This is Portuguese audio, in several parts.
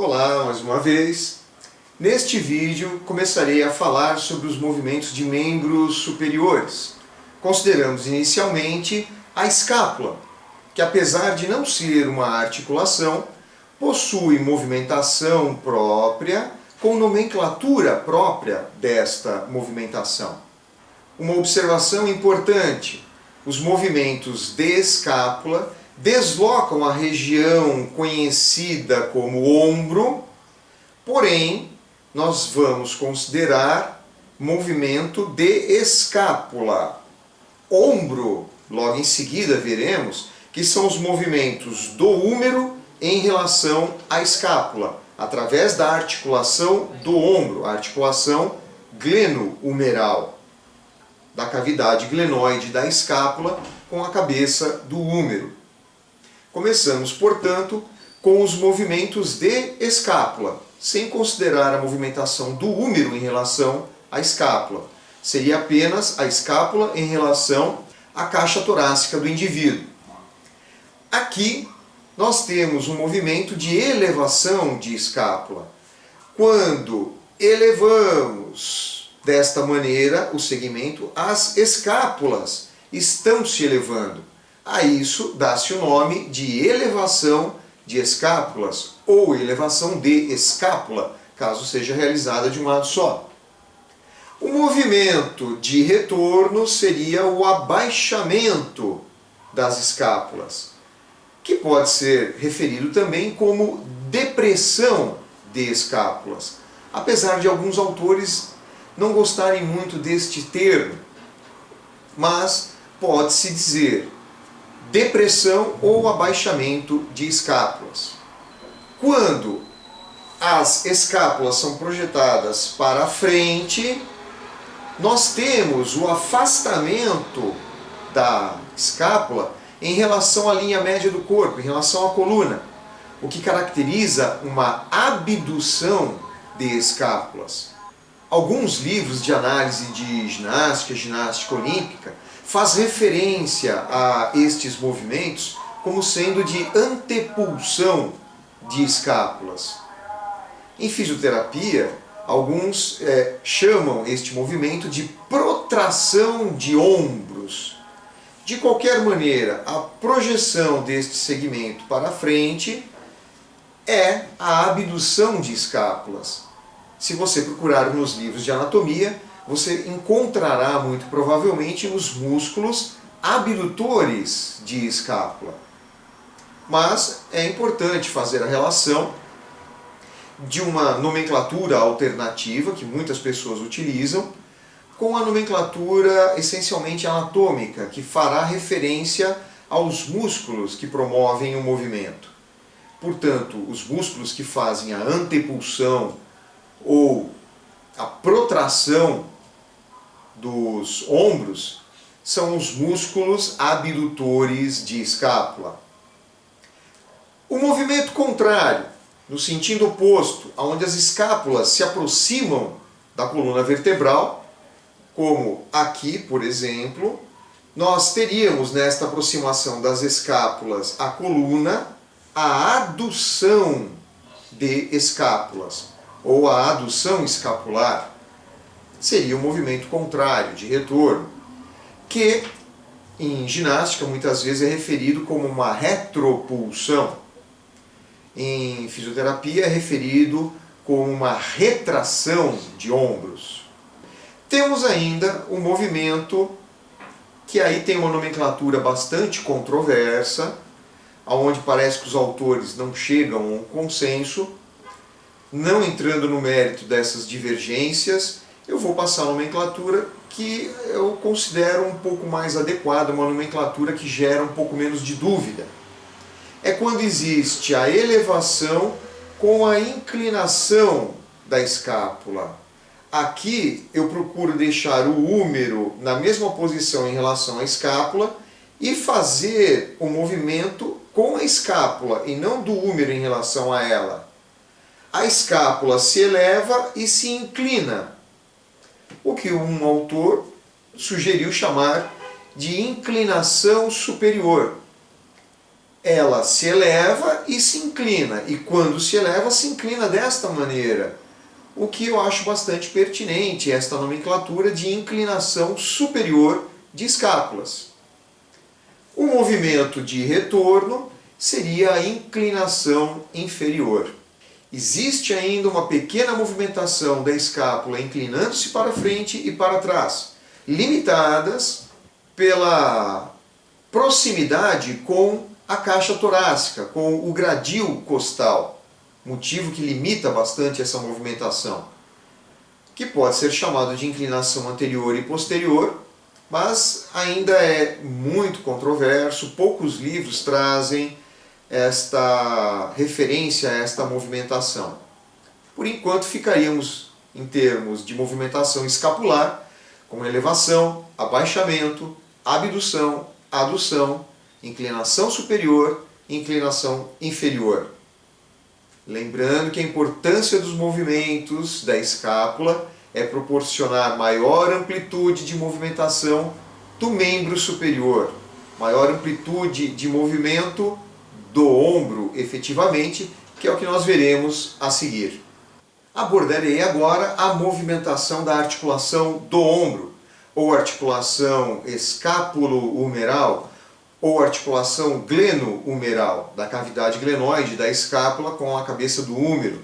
Olá, mais uma vez. Neste vídeo começarei a falar sobre os movimentos de membros superiores. Consideramos inicialmente a escápula, que apesar de não ser uma articulação, possui movimentação própria com nomenclatura própria desta movimentação. Uma observação importante: os movimentos de escápula deslocam a região conhecida como ombro, porém, nós vamos considerar movimento de escápula. Ombro, logo em seguida veremos que são os movimentos do húmero em relação à escápula, através da articulação do ombro, a articulação gleno-humeral, da cavidade glenoide da escápula com a cabeça do húmero. Começamos, portanto, com os movimentos de escápula, sem considerar a movimentação do húmero em relação à escápula. Seria apenas a escápula em relação à caixa torácica do indivíduo. Aqui nós temos um movimento de elevação de escápula. Quando elevamos desta maneira o segmento, as escápulas estão se elevando. A isso dá-se o nome de elevação de escápulas ou elevação de escápula, caso seja realizada de um lado só. O movimento de retorno seria o abaixamento das escápulas, que pode ser referido também como depressão de escápulas, apesar de alguns autores não gostarem muito deste termo, mas pode-se dizer depressão ou abaixamento de escápulas. Quando as escápulas são projetadas para a frente, nós temos o afastamento da escápula em relação à linha média do corpo, em relação à coluna, o que caracteriza uma abdução de escápulas. Alguns livros de análise de ginástica olímpica, faz referência a estes movimentos como sendo de antepulsão de escápulas. Em fisioterapia, alguns chamam este movimento de protração de ombros. De qualquer maneira, a projeção deste segmento para frente é a abdução de escápulas. Se você procurar nos livros de anatomia, você encontrará muito provavelmente os músculos abdutores de escápula. Mas é importante fazer a relação de uma nomenclatura alternativa, que muitas pessoas utilizam, com a nomenclatura essencialmente anatômica, que fará referência aos músculos que promovem o movimento. Portanto, os músculos que fazem a antepulsão ou a protração dos ombros são os músculos abdutores de escápula. O movimento contrário, no sentido oposto, onde as escápulas se aproximam da coluna vertebral, como aqui, por exemplo, nós teríamos nesta aproximação das escápulas à coluna a adução de escápulas, ou a adução escapular. Seria o movimento contrário, de retorno, que em ginástica muitas vezes é referido como uma retropulsão. Em fisioterapia é referido como uma retração de ombros. Temos ainda o movimento que aí tem uma nomenclatura bastante controversa, onde parece que os autores não chegam a um consenso. Não entrando no mérito dessas divergências, eu vou passar a nomenclatura que eu considero um pouco mais adequada, uma nomenclatura que gera um pouco menos de dúvida. É quando existe a elevação com a inclinação da escápula. Aqui eu procuro deixar o húmero na mesma posição em relação à escápula e fazer o movimento com a escápula e não do húmero em relação a ela. A escápula se eleva e se inclina, o que um autor sugeriu chamar de inclinação superior. ela se eleva e se inclina, e quando se eleva, se inclina desta maneira, o que eu acho bastante pertinente, esta nomenclatura de inclinação superior de escápulas. O movimento de retorno seria a inclinação inferior. Existe ainda uma pequena movimentação da escápula inclinando-se para frente e para trás, limitadas pela proximidade com a caixa torácica, com o gradil costal, motivo que limita bastante essa movimentação, que pode ser chamado de inclinação anterior e posterior, mas ainda é muito controverso, poucos livros trazem esta referência a esta movimentação. Por enquanto ficaríamos em termos de movimentação escapular, com elevação, abaixamento, abdução, adução, inclinação superior e inclinação inferior. Lembrando que a importância dos movimentos da escápula é proporcionar maior amplitude de movimentação do membro superior, maior amplitude de movimento do ombro, efetivamente, que é o que nós veremos a seguir. Abordarei agora a movimentação da articulação do ombro, ou articulação escápulo-humeral, ou articulação gleno-humeral, da cavidade glenoide da escápula com a cabeça do húmero,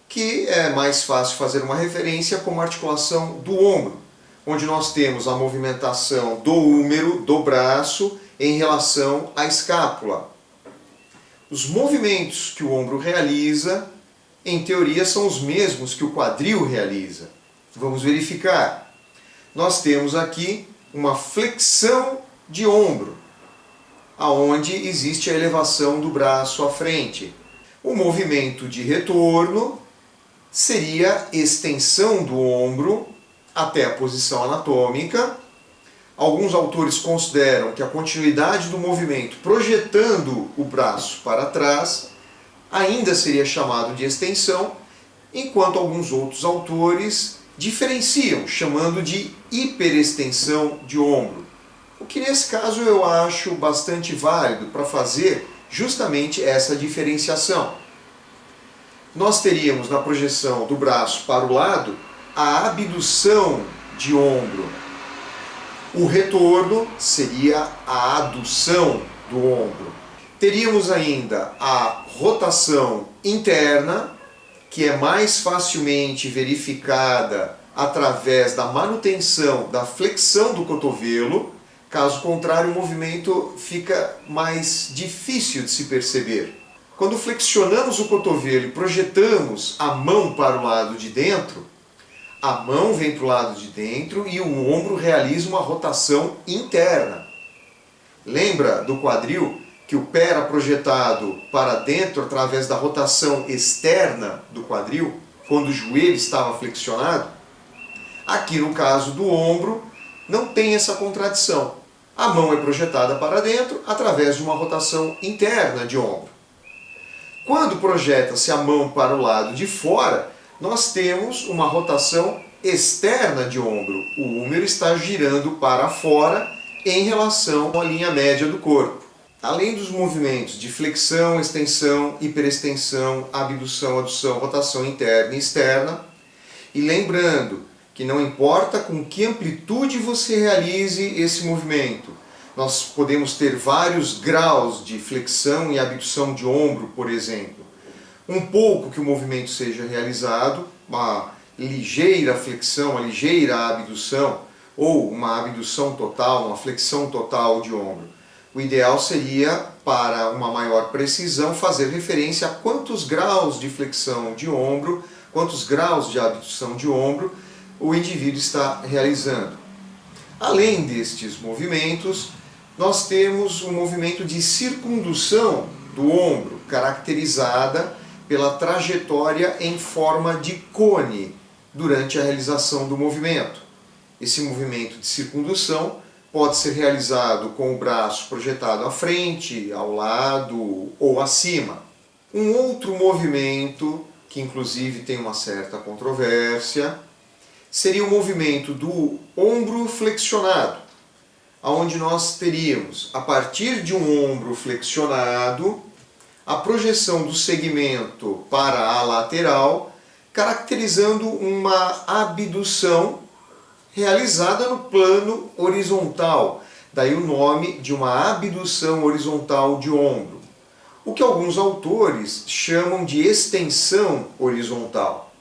que é mais fácil fazer uma referência como articulação do ombro, onde nós temos a movimentação do húmero, do braço, em relação à escápula. Os movimentos que o ombro realiza, em teoria, são os mesmos que o quadril realiza. Vamos verificar. Nós temos aqui uma flexão de ombro, aonde existe a elevação do braço à frente. O movimento de retorno seria extensão do ombro até a posição anatômica. Alguns autores consideram que a continuidade do movimento projetando o braço para trás ainda seria chamado de extensão, enquanto alguns outros autores diferenciam, chamando de hiperextensão de ombro. O que nesse caso eu acho bastante válido para fazer justamente essa diferenciação. Nós teríamos na projeção do braço para o lado a abdução de ombro. O retorno seria a adução do ombro. Teríamos ainda a rotação interna, que é mais facilmente verificada através da manutenção da flexão do cotovelo. Caso contrário, o movimento fica mais difícil de se perceber. Quando flexionamos o cotovelo e projetamos a mão para o lado de dentro, a mão vem para o lado de dentro e o ombro realiza uma rotação interna. Lembra do quadril que o pé era projetado para dentro através da rotação externa do quadril, quando o joelho estava flexionado? Aqui no caso do ombro, não tem essa contradição. A mão é projetada para dentro através de uma rotação interna de ombro. Quando projeta-se a mão para o lado de fora, nós temos uma rotação externa de ombro. O húmero está girando para fora em relação à linha média do corpo. Além dos movimentos de flexão, extensão, hiperextensão, abdução, adução, rotação interna e externa, e lembrando que não importa com que amplitude você realize esse movimento, nós podemos ter vários graus de flexão e abdução de ombro, por exemplo. Um pouco que o movimento seja realizado, uma ligeira flexão, uma ligeira abdução, ou uma abdução total, uma flexão total de ombro. O ideal seria, para uma maior precisão, fazer referência a quantos graus de flexão de ombro, quantos graus de abdução de ombro o indivíduo está realizando. Além destes movimentos, nós temos um movimento de circundução do ombro, caracterizada pela trajetória em forma de cone durante a realização do movimento. Esse movimento de circundução pode ser realizado com o braço projetado à frente, ao lado ou acima. Um outro movimento, que inclusive tem uma certa controvérsia, seria o movimento do ombro flexionado. onde nós teríamos, a partir de um ombro flexionado, a projeção do segmento para a lateral, caracterizando uma abdução realizada no plano horizontal. Daí o nome de uma abdução horizontal de ombro, o que alguns autores chamam de extensão horizontal.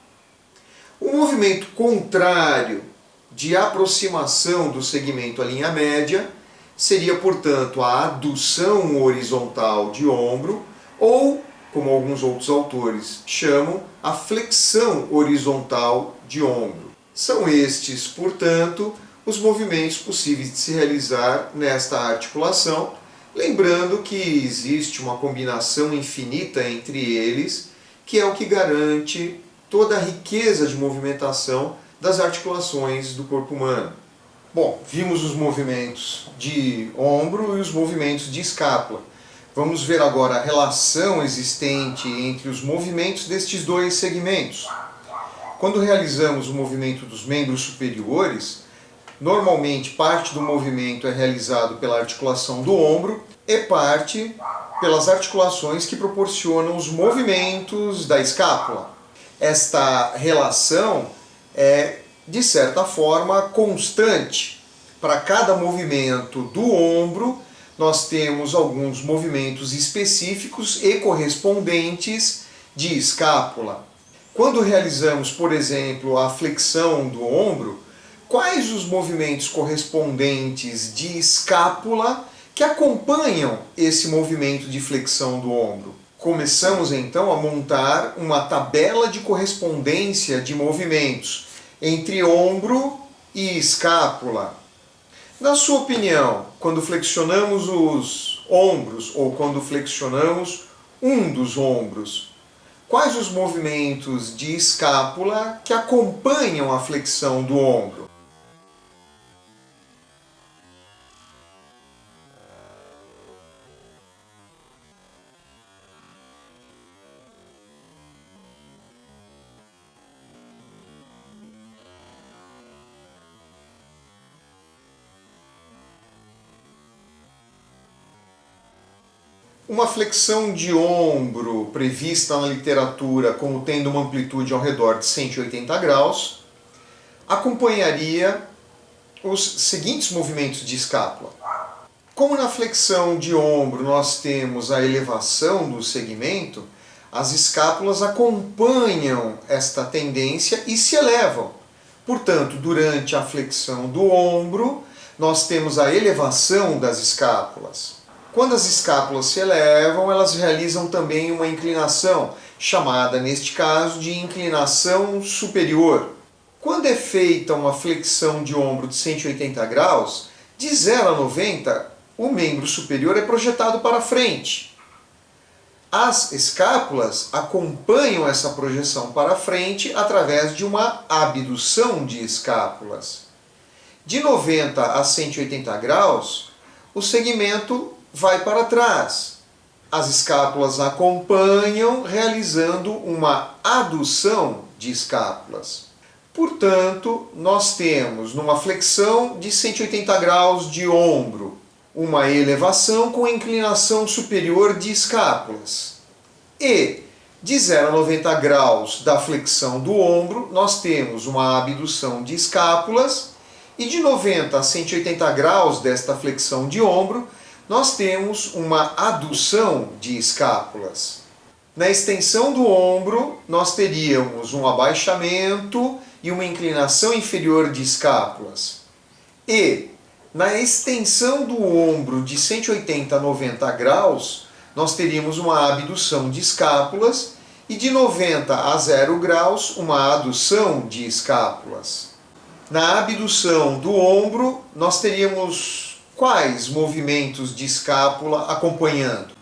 O movimento contrário de aproximação do segmento à linha média seria, portanto, a adução horizontal de ombro, ou, como alguns outros autores chamam, a flexão horizontal de ombro. São estes, portanto, os movimentos possíveis de se realizar nesta articulação, lembrando que existe uma combinação infinita entre eles, que é o que garante toda a riqueza de movimentação das articulações do corpo humano. Bom, vimos os movimentos de ombro e os movimentos de escápula. Vamos ver agora a relação existente entre os movimentos destes dois segmentos. Quando realizamos o movimento dos membros superiores, normalmente parte do movimento é realizado pela articulação do ombro e parte pelas articulações que proporcionam os movimentos da escápula. Esta relação é, de certa forma, constante. Para cada movimento do ombro, nós temos alguns movimentos específicos e correspondentes de escápula. Quando realizamos, por exemplo, a flexão do ombro, quais os movimentos correspondentes de escápula que acompanham esse movimento de flexão do ombro? Começamos então a montar uma tabela de correspondência de movimentos entre ombro e escápula. Na sua opinião, quando flexionamos os ombros ou quando flexionamos um dos ombros, quais os movimentos de escápula que acompanham a flexão do ombro? Uma flexão de ombro prevista na literatura como tendo uma amplitude ao redor de 180 graus acompanharia os seguintes movimentos de escápula. Como na flexão de ombro nós temos a elevação do segmento, as escápulas acompanham esta tendência e se elevam. Portanto, durante a flexão do ombro, nós temos a elevação das escápulas. Quando as escápulas se elevam, elas realizam também uma inclinação, chamada, neste caso, de inclinação superior. Quando é feita uma flexão de ombro de 180 graus, de 0 a 90, o membro superior é projetado para frente. As escápulas acompanham essa projeção para frente através de uma abdução de escápulas. De 90 a 180 graus, o segmento vai para trás. As escápulas acompanham, realizando uma adução de escápulas. Portanto, nós temos numa flexão de 180 graus de ombro, uma elevação com inclinação superior de escápulas. E de 0 a 90 graus da flexão do ombro, nós temos uma abdução de escápulas. E de 90 a 180 graus desta flexão de ombro, nós temos uma adução de escápulas. Na extensão do ombro, nós teríamos um abaixamento e uma inclinação inferior de escápulas. E na extensão do ombro de 180 a 90 graus, nós teríamos uma abdução de escápulas e de 90 a 0 graus, uma adução de escápulas. Na abdução do ombro, nós teríamos quais movimentos de escápula acompanhando?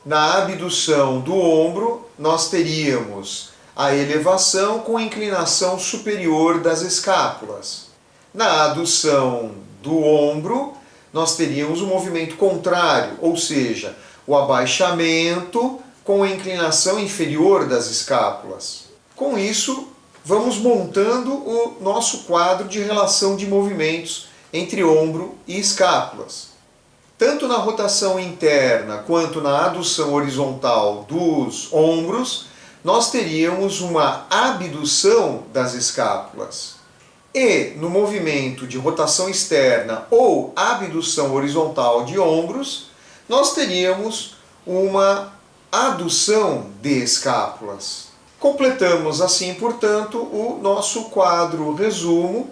Na abdução do ombro, nós teríamos a elevação com a inclinação superior das escápulas. Na adução do ombro, nós teríamos o movimento contrário, ou seja, o abaixamento com a inclinação inferior das escápulas. Com isso, vamos montando o nosso quadro de relação de movimentos entre ombro e escápulas. Tanto na rotação interna quanto na adução horizontal dos ombros, nós teríamos uma abdução das escápulas. E no movimento de rotação externa ou abdução horizontal de ombros, nós teríamos uma adução de escápulas. Completamos assim, portanto, o nosso quadro resumo.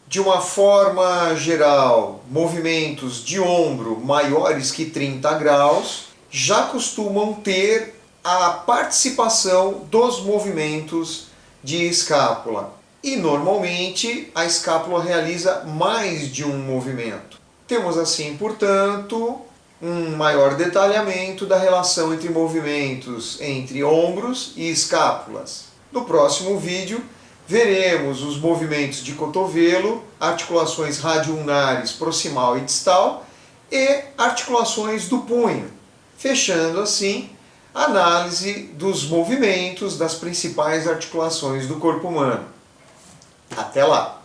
De uma forma geral, movimentos de ombro maiores que 30 graus já costumam ter a participação dos movimentos de escápula. E normalmente a escápula realiza mais de um movimento. Temos assim, portanto, um maior detalhamento da relação entre movimentos entre ombros e escápulas. No próximo vídeo, veremos os movimentos de cotovelo, articulações radioulnares proximal e distal e articulações do punho, fechando assim a análise dos movimentos das principais articulações do corpo humano. Até lá!